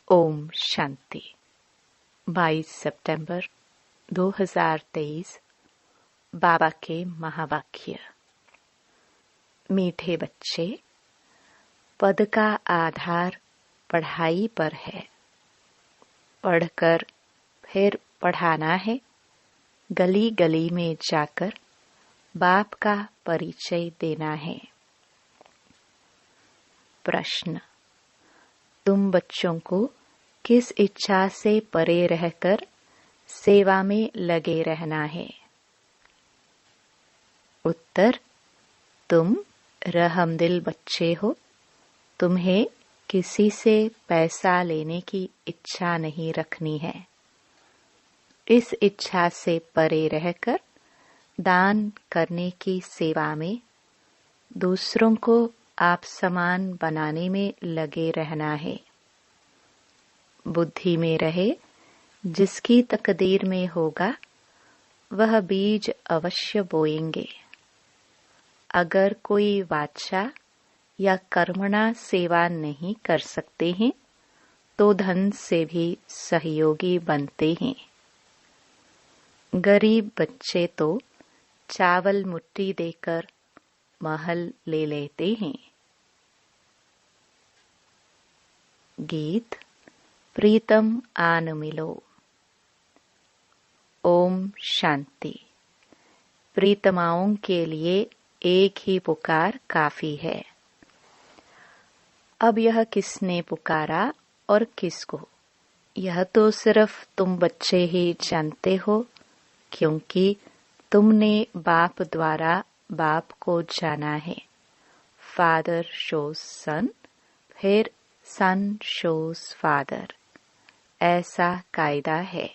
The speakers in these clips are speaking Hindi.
ओम शांति। 22 सितंबर 2023। बाबा के महावाक्य। मीठे बच्चे, पद का आधार पढ़ाई पर है। पढ़कर फिर पढ़ाना है। गली गली में जाकर बाप का परिचय देना है। प्रश्न: तुम बच्चों को किस इच्छा से परे रहकर सेवा में लगे रहना है? उत्तर: तुम रहमदिल बच्चे हो। तुम्हें किसी से पैसा लेने की इच्छा नहीं रखनी है। इस इच्छा से परे रहकर दान करने की सेवा में, दूसरों को आप समान बनाने में लगे रहना है। बुद्धि में रहे, जिसकी तकदीर में होगा वह बीज अवश्य बोएंगे। अगर कोई वाचा या कर्मणा सेवा नहीं कर सकते हैं तो धन से भी सहयोगी बनते हैं। गरीब बच्चे तो चावल मुट्ठी देकर महल ले लेते हैं। गीत प्रीतम आन मिलो। ओम शांति। प्रीतमाओं के लिए एक ही पुकार काफी है। अब यह किसने पुकारा और किसको, यह तो सिर्फ तुम बच्चे ही जानते हो, क्योंकि तुमने बाप द्वारा बाप को जाना है। फादर शोज सन, फिर सन शोज फादर, ऐसा कायदा है।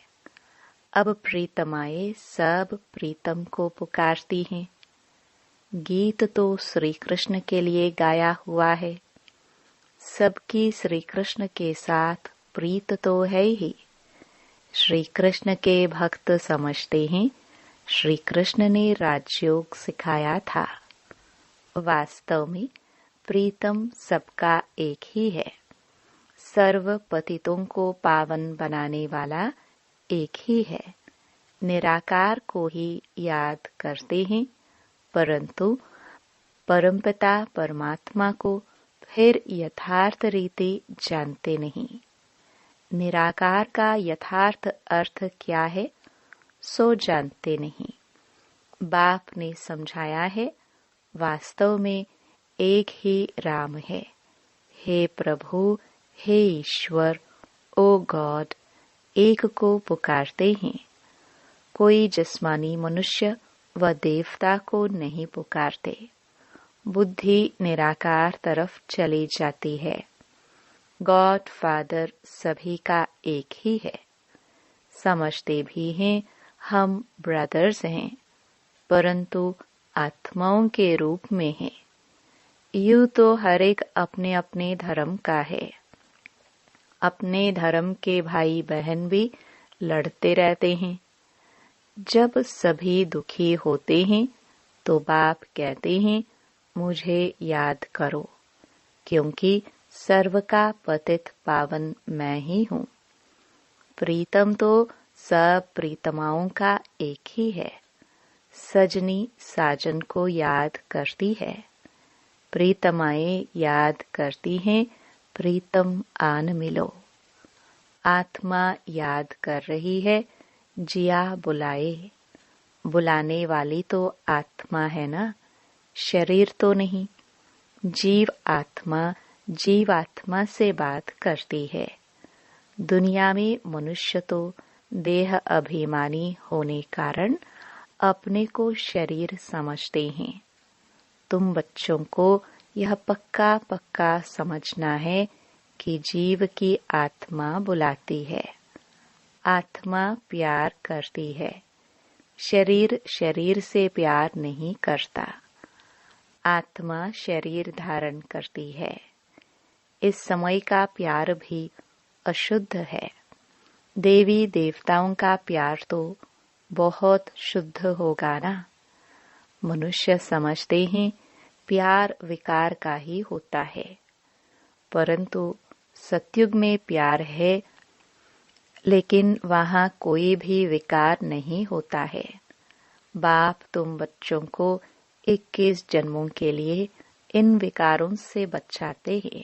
अब प्रीतमाएं सब प्रीतम को पुकारती हैं। गीत तो श्री कृष्ण के लिए गाया हुआ है। सबकी श्री कृष्ण के साथ प्रीत तो है ही। श्री कृष्ण के भक्त समझते हैं श्री कृष्ण ने राजयोग सिखाया था। वास्तव में प्रीतम सबका एक ही है। सर्व पतितों को पावन बनाने वाला एक ही है। निराकार को ही याद करते हैं, परंतु परमपिता परमात्मा को फिर यथार्थ रीति जानते नहीं। निराकार का यथार्थ अर्थ क्या है सो जानते नहीं। बाप ने समझाया है, वास्तव में एक ही राम है। हे प्रभु, हे ईश्वर, ओ गॉड, एक को पुकारते हैं। कोई जिस्मानी मनुष्य व देवता को नहीं पुकारते। बुद्धि निराकार तरफ चली जाती है। गॉड फादर सभी का एक ही है। समझते भी हैं हम ब्रदर्स हैं, परंतु आत्माओं के रूप में हैं। यूं तो हर एक अपने अपने धर्म का है। अपने धर्म के भाई बहन भी लड़ते रहते हैं। जब सभी दुखी होते हैं तो बाप कहते हैं, मुझे याद करो, क्योंकि सर्व का पतित पावन मैं ही हूँ। प्रीतम तो सब प्रीतमाओं का एक ही है। सजनी साजन को याद करती है। प्रीतमाएं याद करती हैं, प्रीतम आन मिलो। आत्मा याद कर रही है, जिया बुलाए। बुलाने वाली तो आत्मा है ना, शरीर तो नहीं। जीवात्मा से बात करती है। दुनिया में मनुष्य तो देह अभिमानी होने कारण अपने को शरीर समझते हैं। तुम बच्चों को यह पक्का पक्का समझना है कि जीव की आत्मा बुलाती है। आत्मा प्यार करती है। शरीर शरीर से प्यार नहीं करता। आत्मा शरीर धारण करती है। इस समय का प्यार भी अशुद्ध है। देवी देवताओं का प्यार तो बहुत शुद्ध होगा ना। मनुष्य समझते हैं प्यार विकार का ही होता है, परंतु सतयुग में प्यार है, लेकिन वहाँ कोई भी विकार नहीं होता है। बाप तुम बच्चों को 21 जन्मों के लिए इन विकारों से बचाते हैं।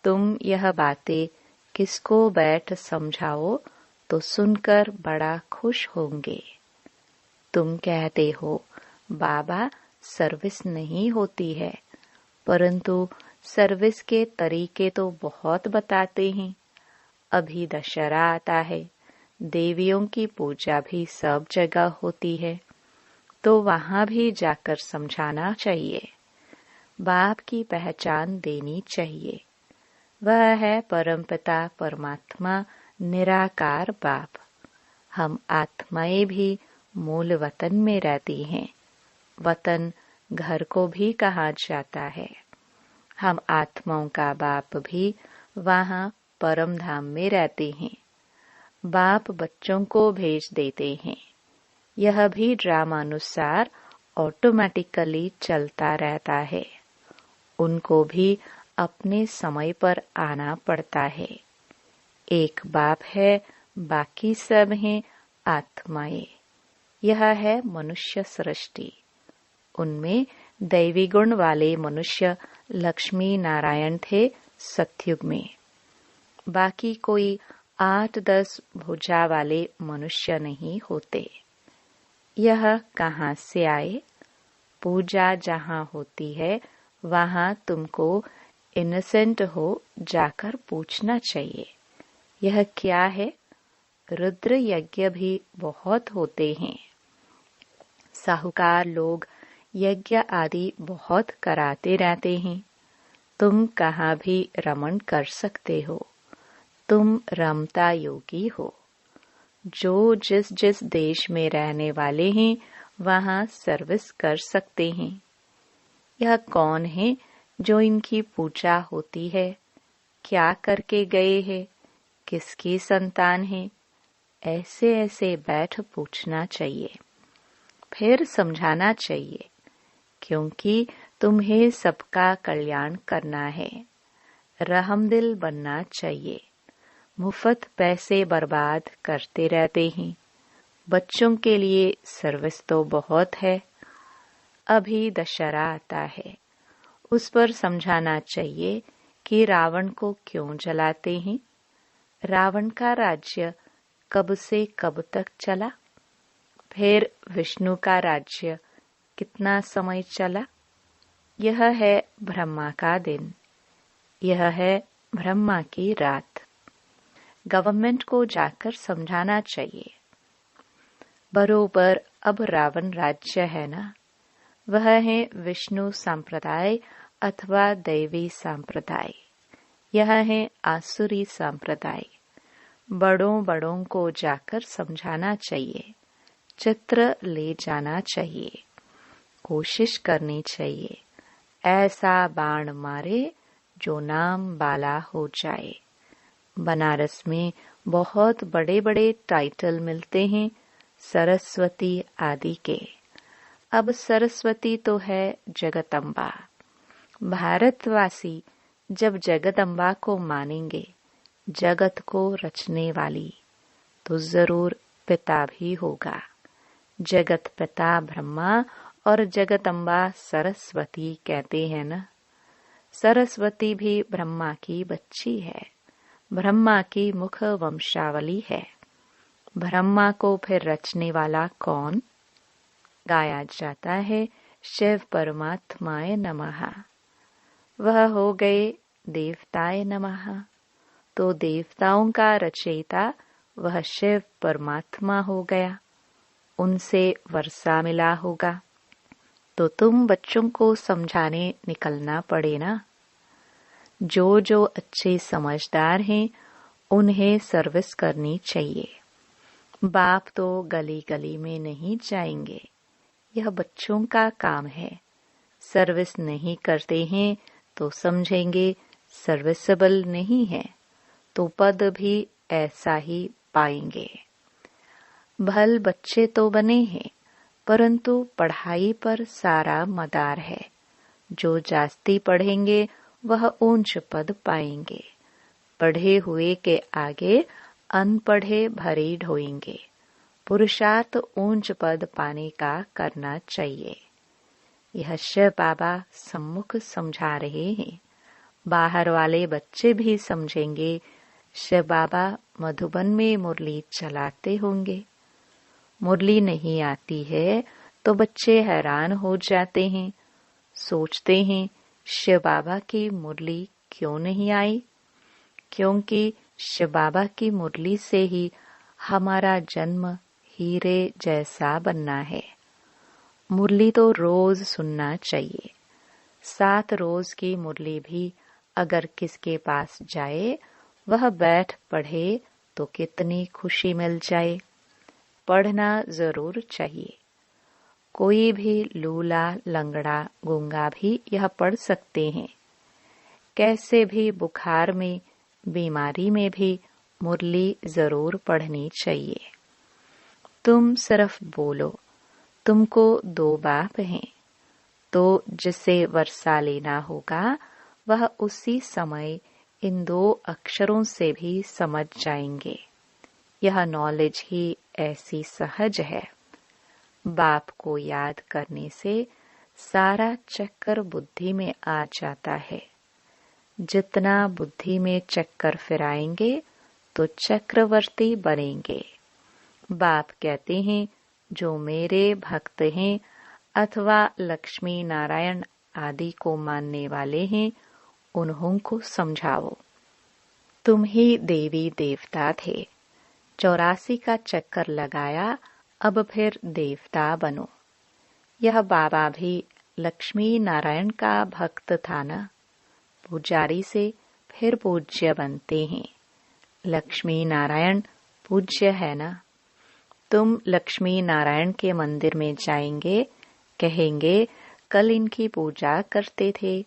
तुम यह बातें किसको बैठ समझाओ तो सुनकर बड़ा खुश होंगे। तुम कहते हो बाबा सर्विस नहीं होती है, परंतु सर्विस के तरीके तो बहुत बताते हैं। अभी दशहरा आता है, देवियों की पूजा भी सब जगह होती है, तो वहाँ भी जाकर समझाना चाहिए। बाप की पहचान देनी चाहिए। वह है परमपिता परमात्मा निराकार बाप। हम आत्माएं भी मूल वतन में रहती हैं। वतन घर को भी कहा जाता है। हम आत्माओं का बाप भी वहाँ परम धाम में रहते हैं। बाप बच्चों को भेज देते हैं। यह भी ड्रामानुसार ऑटोमेटिकली चलता रहता है। उनको भी अपने समय पर आना पड़ता है। एक बाप है, बाकी सब हैं आत्माएं। यह है मनुष्य सृष्टि। उनमें दैवी गुण वाले मनुष्य लक्ष्मी नारायण थे सतयुग में। बाकी कोई 8-10 भुजा वाले मनुष्य नहीं होते। यह कहाँ से आए? पूजा जहाँ होती है वहाँ तुमको इनोसेंट हो जाकर पूछना चाहिए, यह क्या है? रुद्र यज्ञ भी बहुत होते हैं। साहूकार लोग यज्ञ आदि बहुत कराते रहते हैं। तुम कहाँ भी रमण कर सकते हो। तुम रमता योगी हो। जो जिस जिस देश में रहने वाले हैं वहाँ सर्विस कर सकते हैं। यह कौन है जो इनकी पूजा होती है? क्या करके गए हैं? किसकी संतान है? ऐसे ऐसे बैठ पूछना चाहिए, फिर समझाना चाहिए, क्योंकि तुम्हें सबका कल्याण करना है। रहमदिल बनना चाहिए। मुफ्त पैसे बर्बाद करते रहते हैं। बच्चों के लिए सर्विस तो बहुत है। अभी दशहरा आता है, उस पर समझाना चाहिए कि रावण को क्यों जलाते हैं। रावण का राज्य कब से कब तक चला? फिर विष्णु का राज्य कितना समय चला? यह है ब्रह्मा का दिन, यह है ब्रह्मा की रात। गवर्नमेंट को जाकर समझाना चाहिए। बरोबर अब रावण राज्य है ना, वह है विष्णु संप्रदाय अथवा दैवी संप्रदाय। यह है आसुरी संप्रदाय। बड़ों बड़ों को जाकर समझाना चाहिए। चित्र ले जाना चाहिए। कोशिश करनी चाहिए। ऐसा बाण मारे जो नाम बाला हो जाए। बनारस में बहुत बड़े बड़े टाइटल मिलते हैं सरस्वती आदि के। अब सरस्वती तो है जगदम्बा। भारतवासी जब जगदम्बा को मानेंगे, जगत को रचने वाली, तो जरूर पिता भी होगा। जगत पिता ब्रह्मा और जगदम्बा सरस्वती कहते हैं ना। सरस्वती भी ब्रह्मा की बच्ची है। ब्रह्मा की मुख वंशावली है। ब्रह्मा को फिर रचने वाला कौन? गाया जाता है शिव परमात्माय नमः। वह हो गए देवताय नमः। तो देवताओं का रचयिता वह शिव परमात्मा हो गया। उनसे वर्षा मिला होगा। तो तुम बच्चों को समझाने निकलना पड़े ना। जो जो अच्छे समझदार हैं उन्हें सर्विस करनी चाहिए। बाप तो गली गली में नहीं जाएंगे। यह बच्चों का काम है। सर्विस नहीं करते हैं तो समझेंगे सर्विसेबल नहीं है, तो पद भी ऐसा ही पाएंगे। भल बच्चे तो बने हैं, परंतु पढ़ाई पर सारा मदार है। जो जास्ती पढ़ेंगे वह ऊंच पद पाएंगे। पढ़े हुए के आगे अनपढ़े भरे ढोएंगे। पुरुषार्थ ऊंच पद पाने का करना चाहिए। यह शिव बाबा सम्मुख समझा रहे हैं। बाहर वाले बच्चे भी समझेंगे। शिव बाबा मधुबन में मुरली चलाते होंगे। मुरली नहीं आती है तो बच्चे हैरान हो जाते हैं, सोचते हैं शिव बाबा की मुरली क्यों नहीं आई? क्योंकि शिव बाबा की मुरली से ही हमारा जन्म हीरे जैसा बनना है। मुरली तो रोज सुनना चाहिए। 7 रोज की मुरली भी अगर किसके पास जाए, वह बैठ पढ़े तो कितनी खुशी मिल जाए। पढ़ना जरूर चाहिए। कोई भी लूला, लंगड़ा, गूंगा भी यह पढ़ सकते हैं। कैसे भी बुखार में, बीमारी में भी मुरली जरूर पढ़नी चाहिए। तुम सिर्फ बोलो, तुमको 2 बाप हैं, तो जिसे वर्षा लेना होगा वह उसी समय इन 2 अक्षरों से भी समझ जाएंगे। यह नॉलेज ही ऐसी सहज है। बाप को याद करने से सारा चक्कर बुद्धि में आ जाता है। जितना बुद्धि में चक्कर फिराएंगे तो चक्रवर्ती बनेंगे। बाप कहते हैं, जो मेरे भक्त हैं अथवा लक्ष्मी नारायण आदि को मानने वाले हैं, उन्हों को समझाओ। तुम ही देवी देवता थे, 84 का चक्कर लगाया, अब फिर देवता बनो। यह बाबा भी लक्ष्मी नारायण का भक्त था ना। पुजारी से फिर पूज्य बनते हैं। लक्ष्मी नारायण पूज्य है ना। तुम लक्ष्मी नारायण के मंदिर में जाएंगे, कहेंगे कल इनकी पूजा करते थे,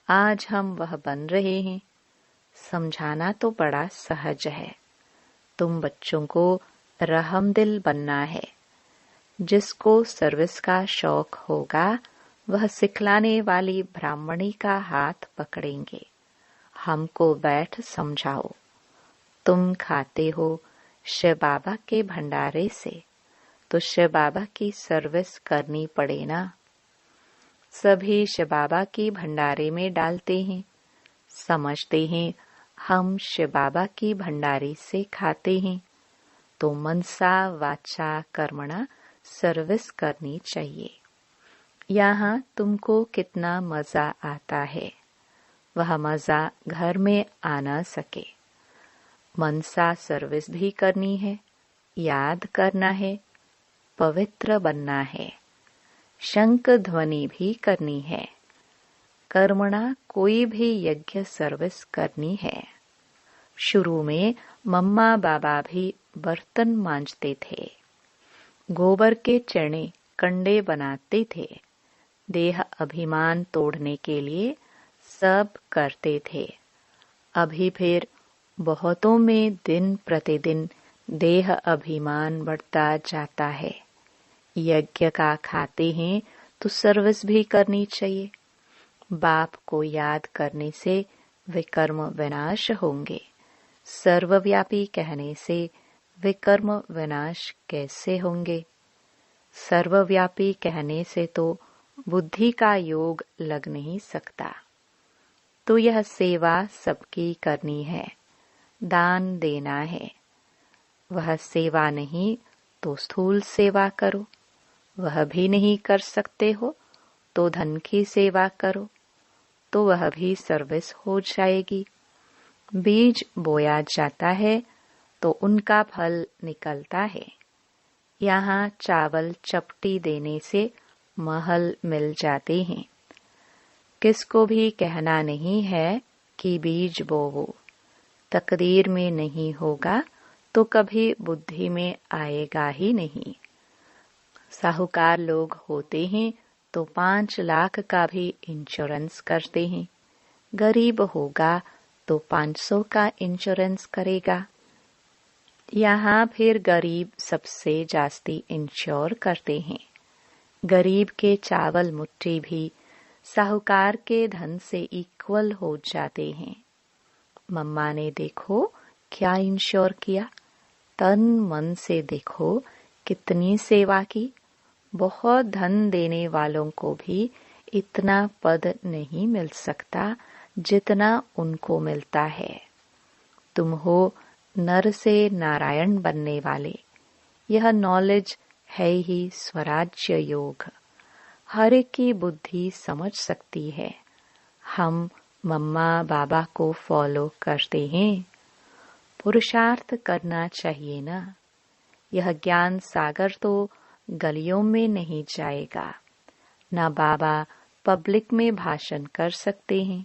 आज हम वह बन रहे हैं। समझाना तो बड़ा सहज है। तुम बच्चों को रहमदिल बनना है। जिसको सर्विस का शौक होगा वह सिखलाने वाली ब्राह्मणी का हाथ पकड़ेंगे। हमको बैठ समझाओ। तुम खाते हो शिव बाबा के भंडारे से, तो शिव बाबा की सर्विस करनी पड़े ना। सभी शिव बाबा की भंडारे में डालते हैं, समझते हैं हम शिव बाबा की भंडारी से खाते हैं, तो मनसा वाचा कर्मणा सर्विस करनी चाहिए। यहाँ तुमको कितना मजा आता है, वह मजा घर में आ न सके। मनसा सर्विस भी करनी है, याद करना है, पवित्र बनना है, शंख ध्वनि भी करनी है। कर्मणा कोई भी यज्ञ सर्विस करनी है। शुरू में मम्मा बाबा भी बर्तन मांजते थे, गोबर के चने कंडे बनाते थे, देह अभिमान तोड़ने के लिए सब करते थे। अभी फिर बहुतों में दिन प्रतिदिन देह अभिमान बढ़ता जाता है। यज्ञ का खाते हैं तो सर्विस भी करनी चाहिए। बाप को याद करने से विकर्म विनाश होंगे। सर्वव्यापी कहने से विकर्म विनाश कैसे होंगे? सर्वव्यापी कहने से तो बुद्धि का योग लग नहीं सकता। तो यह सेवा सबकी करनी है, दान देना है। वह सेवा नहीं तो स्थूल सेवा करो, वह भी नहीं कर सकते हो तो धन की सेवा करो, तो वह भी सर्विस हो जाएगी। बीज बोया जाता है तो उनका फल निकलता है। यहाँ चावल चपटी देने से महल मिल जाते हैं। किसको भी कहना नहीं है कि बीज बोवो, तकदीर में नहीं होगा तो कभी बुद्धि में आएगा ही नहीं। साहूकार लोग होते हैं तो 5 लाख का भी इंश्योरेंस करते हैं। गरीब होगा तो 500 का इंश्योरेंस करेगा। यहाँ फिर गरीब सबसे जास्ती इंश्योर करते हैं। गरीब के चावल मुट्ठी भी साहूकार के धन से इक्वल हो जाते हैं। मम्मा ने देखो क्या इंश्योर किया, तन मन से देखो कितनी सेवा की। बहुत धन देने वालों को भी इतना पद नहीं मिल सकता जितना उनको मिलता है। तुम हो नर से नारायण बनने वाले। यह नॉलेज है ही स्वराज्य योग। हर एक की बुद्धि समझ सकती है। हम मम्मा बाबा को फॉलो करते हैं। पुरुषार्थ करना चाहिए ना। यह ज्ञान सागर तो गलियों में नहीं जाएगा। ना बाबा पब्लिक में भाषण कर सकते हैं।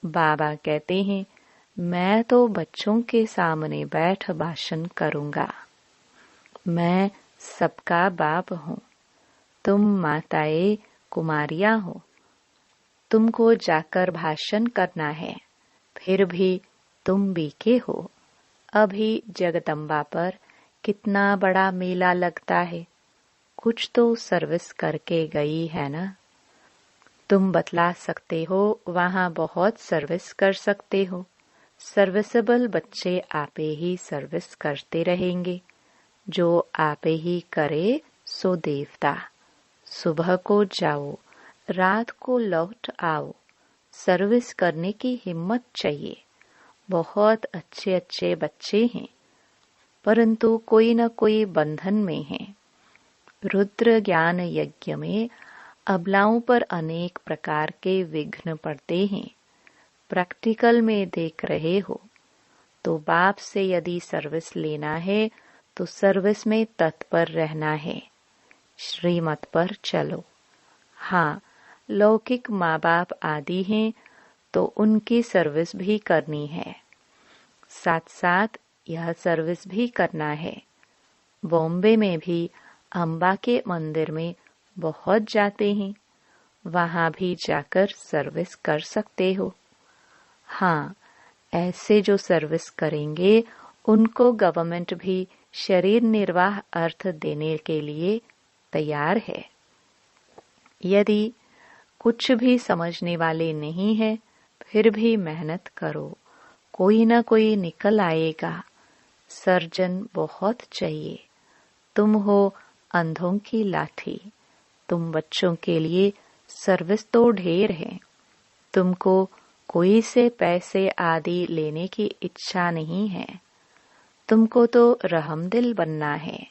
बाबा कहते हैं मैं तो बच्चों के सामने बैठ भाषण करूंगा। मैं सबका बाप हूँ। तुम माताएं कुमारियां हो। तुमको जाकर भाषण करना है, फिर भी तुम बीके हो। अभी जगदम्बा पर कितना बड़ा मेला लगता है, कुछ तो सर्विस करके गई है ना। तुम बतला सकते हो, वहाँ बहुत सर्विस कर सकते हो। सर्विसेबल बच्चे आपे ही सर्विस करते रहेंगे। जो आपे ही करे सो देवता। सुबह को जाओ, रात को लौट आओ। सर्विस करने की हिम्मत चाहिए। बहुत अच्छे अच्छे बच्चे हैं, परंतु कोई न कोई बंधन में है। रुद्र ज्ञान यज्ञ में अबलाओं पर अनेक प्रकार के विघ्न पड़ते हैं। प्रैक्टिकल में देख रहे हो। तो बाप से यदि सर्विस लेना है तो सर्विस में तत्पर रहना है। श्रीमत पर चलो। हाँ, लौकिक माँ बाप आदि हैं तो उनकी सर्विस भी करनी है। साथ साथ यह सर्विस भी करना है। बॉम्बे में भी अम्बा के मंदिर में बहुत जाते हैं। वहाँ भी जाकर सर्विस कर सकते हो। हाँ, ऐसे जो सर्विस करेंगे उनको गवर्नमेंट भी शरीर निर्वाह अर्थ देने के लिए तैयार है। यदि कुछ भी समझने वाले नहीं है, फिर भी मेहनत करो, कोई ना कोई निकल आएगा। सर्जन बहुत चाहिए। तुम हो अंधों की लाठी। तुम बच्चों के लिए सर्विस तो ढेर है। तुमको कोई से पैसे आदि लेने की इच्छा नहीं है। तुमको तो रहमदिल बनना है।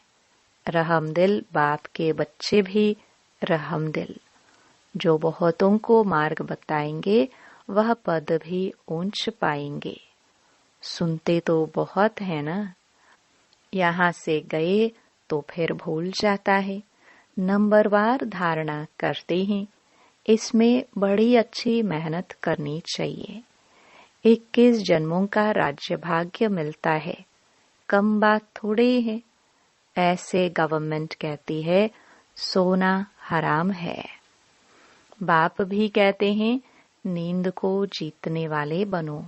रहमदिल बाप के बच्चे भी रहमदिल। जो बहुतों को मार्ग बताएंगे वह पद भी ऊंच पाएंगे। सुनते तो बहुत है ना। यहाँ से गए तो फिर भूल जाता है। नंबरवार धारणा करते हैं। इसमें बड़ी अच्छी मेहनत करनी चाहिए। 21 जन्मों का राज्य भाग्य मिलता है। कम बात थोड़ी है। ऐसे गवर्नमेंट कहती है सोना हराम है। बाप भी कहते हैं नींद को जीतने वाले बनो।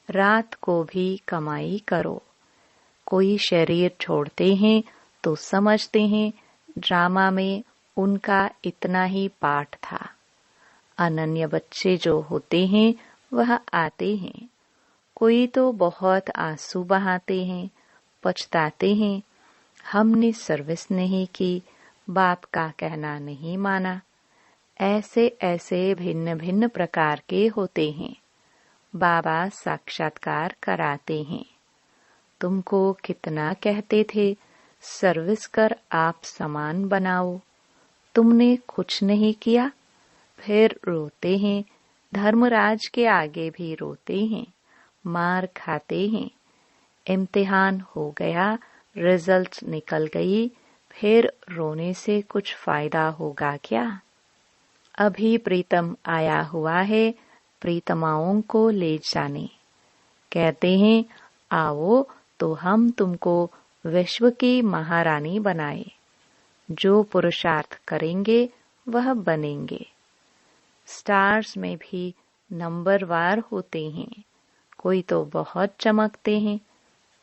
रात को भी कमाई करो। कोई शरीर छोड़ते हैं तो समझते हैं ड्रामा में उनका इतना ही पाठ था। अनन्य बच्चे जो होते हैं वह आते हैं। कोई तो बहुत आंसू बहाते हैं, पछताते हैं हमने सर्विस नहीं की, बाप का कहना नहीं माना। ऐसे ऐसे भिन्न भिन्न प्रकार के होते हैं। बाबा साक्षात्कार कराते हैं। तुमको कितना कहते थे सर्विस कर आप समान बनाओ। तुमने कुछ नहीं किया, फिर रोते हैं। धर्मराज के आगे भी रोते हैं, मार खाते हैं। इम्तिहान हो गया, रिजल्ट निकल गई, फिर रोने से कुछ फायदा होगा क्या? अभी प्रीतम आया हुआ है, प्रीतमाओं को ले जाने। कहते हैं आओ तो हम तुमको विश्व की महारानी बनाए। जो पुरुषार्थ करेंगे वह बनेंगे। स्टार्स में भी नंबरवार होते हैं। कोई तो बहुत चमकते हैं।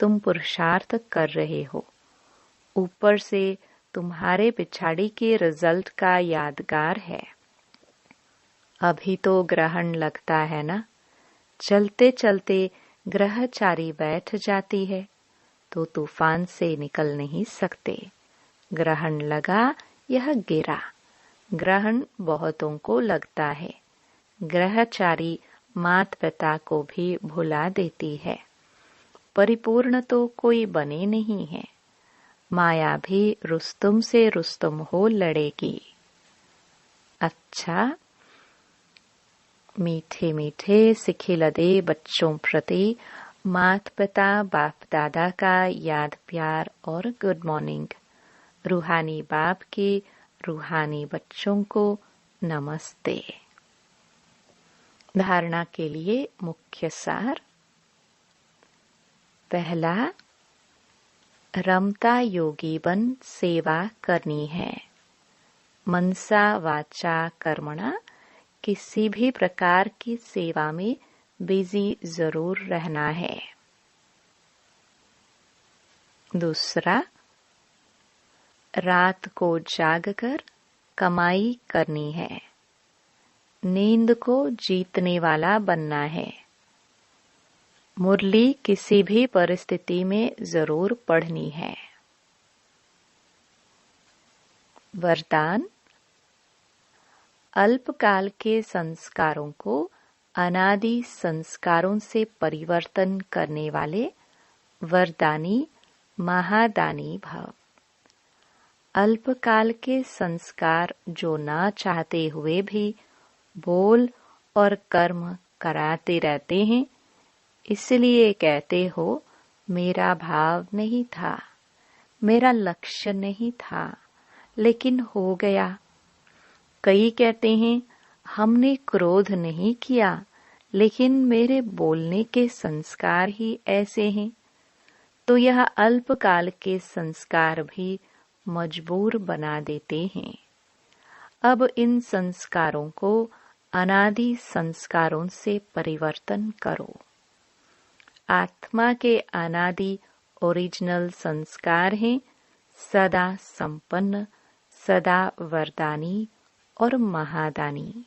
तुम पुरुषार्थ कर रहे हो। ऊपर से तुम्हारे पिछाड़ी के रिजल्ट का यादगार है। अभी तो ग्रहण लगता है ना। चलते चलते ग्रहचारी बैठ जाती है तो तूफान से निकल नहीं सकते। ग्रहण लगा, यह गिरा। ग्रहण बहुतों को लगता है। ग्रहचारी माता पिता को भी भुला देती है। परिपूर्ण तो कोई बने नहीं है। माया भी रुस्तुम से रुस्तुम हो लड़ेगी। अच्छा, मीठे मीठे सिखिलदे बच्चों प्रति माता पिता बाप दादा का याद प्यार और गुड मॉर्निंग। रूहानी बाप के रूहानी बच्चों को नमस्ते। धारणा के लिए मुख्य सार। पहला, रमता योगी बन सेवा करनी है। मनसा वाचा कर्मणा, किसी भी प्रकार की सेवा में बिजी जरूर रहना है। दूसरा, रात को जागकर कमाई करनी है। नींद को जीतने वाला बनना है। मुरली किसी भी परिस्थिति में जरूर पढ़नी है। वरदान, अल्पकाल के संस्कारों को अनादि संस्कारों से परिवर्तन करने वाले वरदानी महादानी भव। अल्पकाल के संस्कार जो ना चाहते हुए भी बोल और कर्म कराते रहते हैं, इसलिए कहते हो मेरा भाव नहीं था, मेरा लक्ष्य नहीं था, लेकिन हो गया। कई कहते हैं हमने क्रोध नहीं किया, लेकिन मेरे बोलने के संस्कार ही ऐसे हैं। तो यह अल्पकाल के संस्कार भी मजबूर बना देते हैं। अब इन संस्कारों को अनादि संस्कारों से परिवर्तन करो। आत्मा के अनादि ओरिजिनल संस्कार हैं सदा संपन्न, सदा वरदानी और महादानी।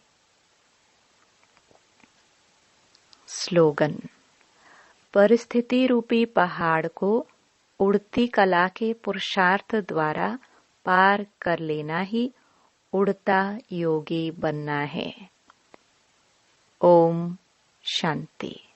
स्लोगन, परिस्थिति रूपी पहाड़ को उड़ती कला के पुरुषार्थ द्वारा पार कर लेना ही उड़ता योगी बनना है। ओम शांति।